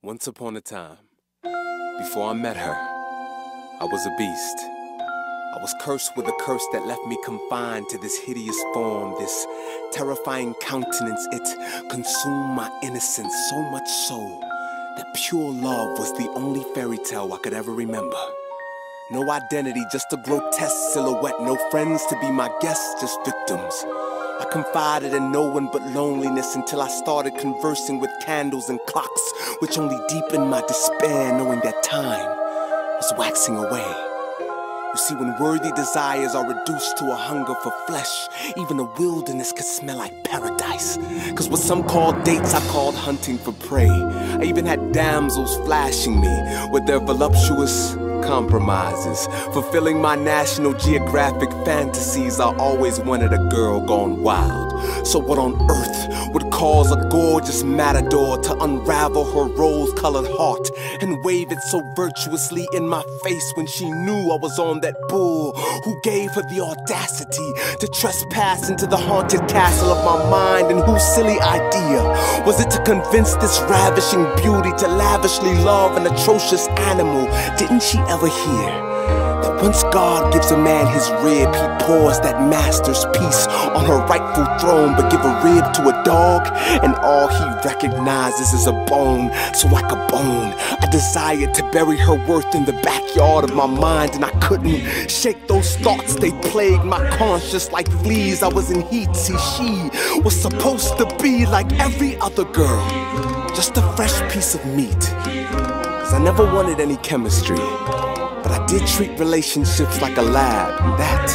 Once upon a time, before I met her, I was a beast. I was cursed with a curse that left me confined to this hideous form, this terrifying countenance. It consumed my innocence so much so that pure love was the only fairy tale I could ever remember. No identity, just a grotesque silhouette. No friends to be my guests, just victims. I confided in no one but loneliness until I started conversing with candles and clocks, which only deepened my despair, knowing that time was waxing away. You see, when worthy desires are reduced to a hunger for flesh, even the wilderness could smell like paradise. Cause what some call dates, I called hunting for prey. I even had damsels flashing me with their voluptuous compromises. Fulfilling my National Geographic fantasies, I always wanted a girl gone wild. So what on earth would cause a gorgeous matador to unravel her rose-colored heart and wave it so virtuously in my face when she knew I was on that bull who gave her the audacity to trespass into the haunted castle of my mind? And whose silly idea was it to convince this ravishing beauty to lavishly love an atrocious animal? Didn't she ever hear that once God gives a man his rib, he pours that master's piece on her rightful throne? But give a rib to a dog, and all he recognizes is a bone. So like a bone, I desired to bury her worth in the backyard of my mind, and I couldn't shake those thoughts. They plagued my conscience like fleas. I was in heat. See, she was supposed to be like every other girl, just a fresh piece of meat. Cause I never wanted any chemistry, but I did treat relationships like a lab, and that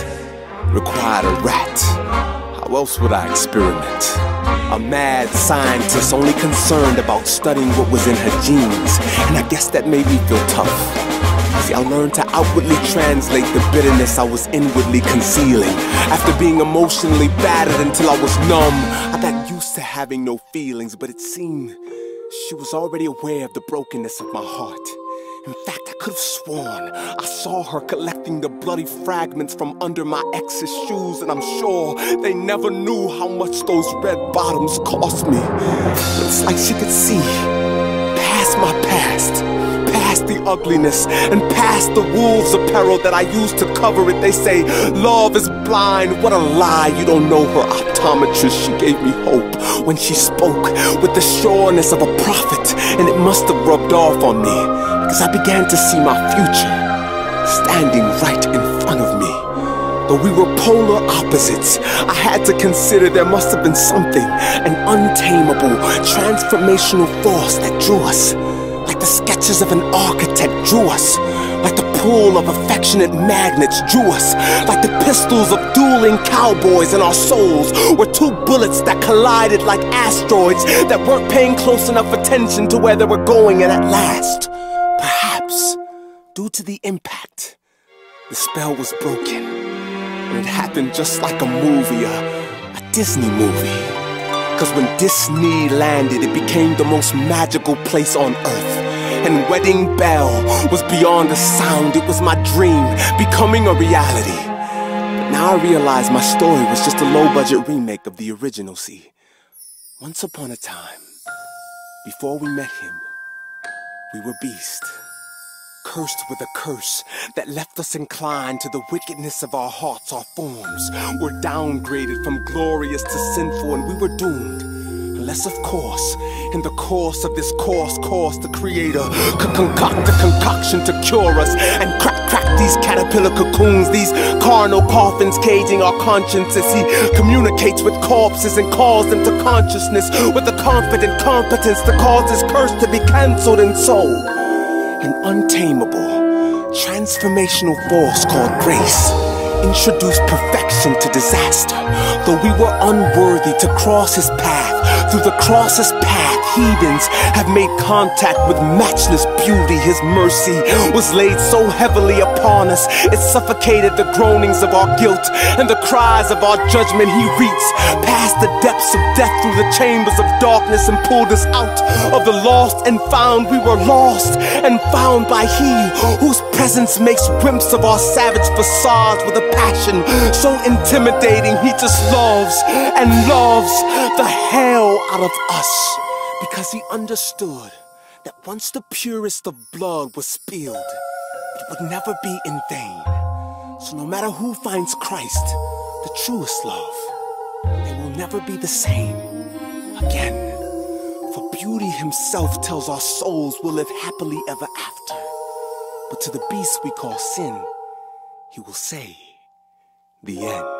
required a rat. How else would I experiment? A mad scientist only concerned about studying what was in her genes, and I guess that made me feel tough. See, I learned to outwardly translate the bitterness I was inwardly concealing. After being emotionally battered until I was numb, I got used to having no feelings, but it seemed she was already aware of the brokenness of my heart. In fact, I could have sworn I saw her collecting the bloody fragments from under my ex's shoes, and I'm sure they never knew how much those red bottoms cost me. But it's like she could see past my past, past the ugliness, and past the wolves apparel that I used to cover it. They say love is blind. What a lie. You don't know her optometrist. She gave me hope when she spoke with the sureness of a prophet, and it must have rubbed off on me, because I began to see my future standing right in front of me. Though we were polar opposites, I had to consider there must have been something, an untamable, transformational force that drew us, like the sketches of an architect drew us, like the pull of affectionate magnets drew us, like the pistols of dueling cowboys in our souls were two bullets that collided like asteroids that weren't paying close enough attention to where they were going, and at last, perhaps, due to the impact, the spell was broken. And it happened just like a movie, a Disney movie. Cause when Disney landed, it became the most magical place on earth. And Wedding Bell was beyond a sound. It was my dream, becoming a reality. But now I realize my story was just a low-budget remake of the original. See, once upon a time, before we met him, we were beasts, cursed with a curse that left us inclined to the wickedness of our hearts. Our forms were downgraded from glorious to sinful, and we were doomed. Unless, of course, in the course of this course, the Creator could concoct a concoction to cure us and crack these caterpillar cocoons, these carnal coffins caging our consciences. He communicates with corpses and calls them to consciousness with a confident competence to cause this curse to be cancelled. And so, an untamable, transformational force called grace introduced perfection to disaster. Though we were unworthy to cross his path, through the cross's path, heathens have made contact with matchless beauty. His mercy was laid so heavily upon us, it suffocated the groanings of our guilt and the cries of our judgment. He reached past the depths of death through the chambers of darkness and pulled us out of the lost and found. We were lost and found by he whose presence makes wimps of our savage facades with a passion so intimidating. He just loves and loves the hell out of us, because he understood that once the purest of blood was spilled, it would never be in vain. So no matter who finds Christ, the truest love, they will never be the same again. For beauty himself tells our souls will live happily ever after. But to the beast we call sin, he will say, the end.